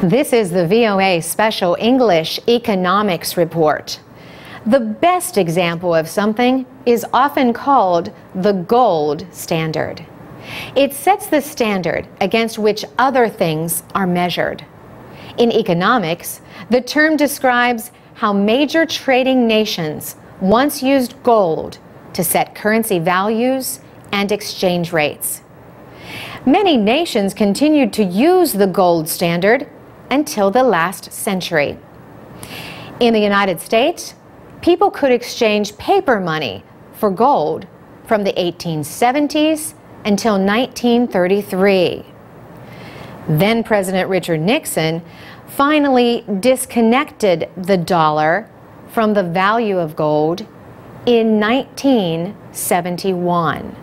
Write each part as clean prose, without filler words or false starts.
This is the VOA Special English Economics Report. The best example of something is often called the gold standard. It sets the standard against which other things are measured. In economics, the term describes how major trading nations once used gold to set currency values and exchange rates. Many nations continued to use the gold standard until the last century. In the United States, people could exchange paper money for gold from the 1870s until 1933. Then President Richard Nixon finally disconnected the dollar from the value of gold in 1971.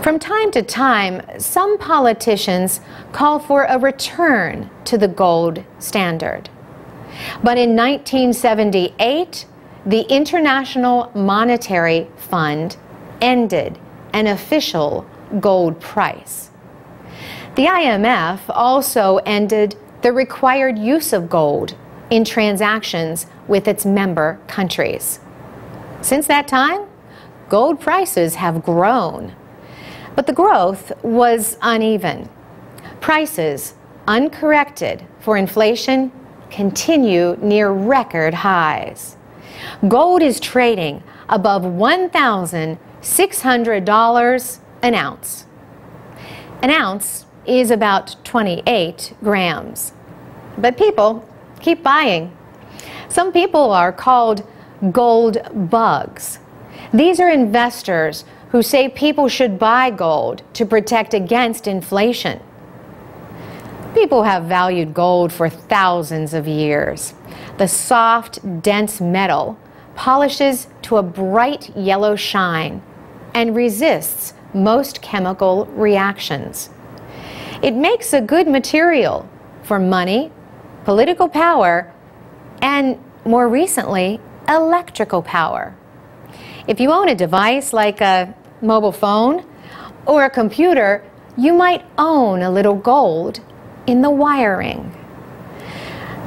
From time to time, some politicians call for a return to the gold standard. But in 1978, the International Monetary Fund ended an official gold price. The IMF also ended the required use of gold in transactions with its member countries. Since that time, gold prices have grown. But the growth was uneven. Prices, uncorrected for inflation, continue near record highs. Gold is trading above $1,600 an ounce. An ounce is about 28 grams. But people keep buying. Some people are called gold bugs. These are investors who say people should buy gold to protect against inflation. People have valued gold for thousands of years. The soft, dense metal polishes to a bright yellow shine and resists most chemical reactions. It makes a good material for money, political power, and more recently, electrical power. If you own a device like a mobile phone or a computer, you might own a little gold in the wiring.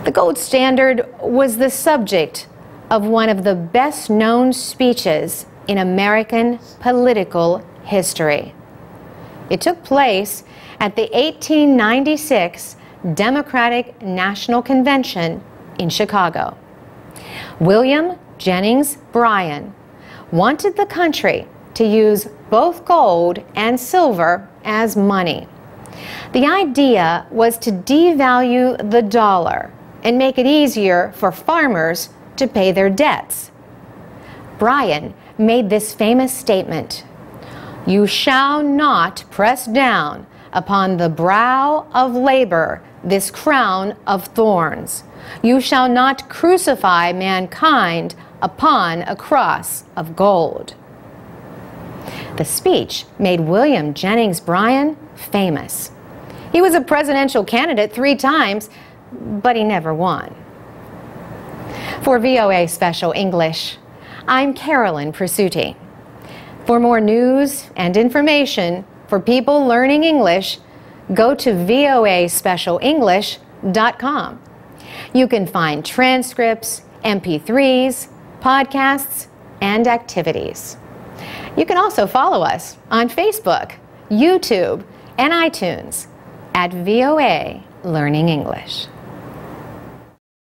The gold standard was the subject of one of the best-known speeches in American political history. It took place at the 1896 Democratic National Convention in Chicago. William Jennings Bryan wanted the country to use both gold and silver as money. The idea was to devalue the dollar and make it easier for farmers to pay their debts. Bryan made this famous statement, "You shall not press down upon the brow of labor this crown of thorns. You shall not crucify mankind upon a cross of gold." The speech made William Jennings Bryan famous. He was a presidential candidate 3 times, but he never won. For VOA Special English, I'm Carolyn Presutti. For more news and information for people learning English, go to voaspecialenglish.com. You can find transcripts, MP3s, podcasts, and activities. You can also follow us on Facebook, YouTube, and iTunes at VOA Learning English.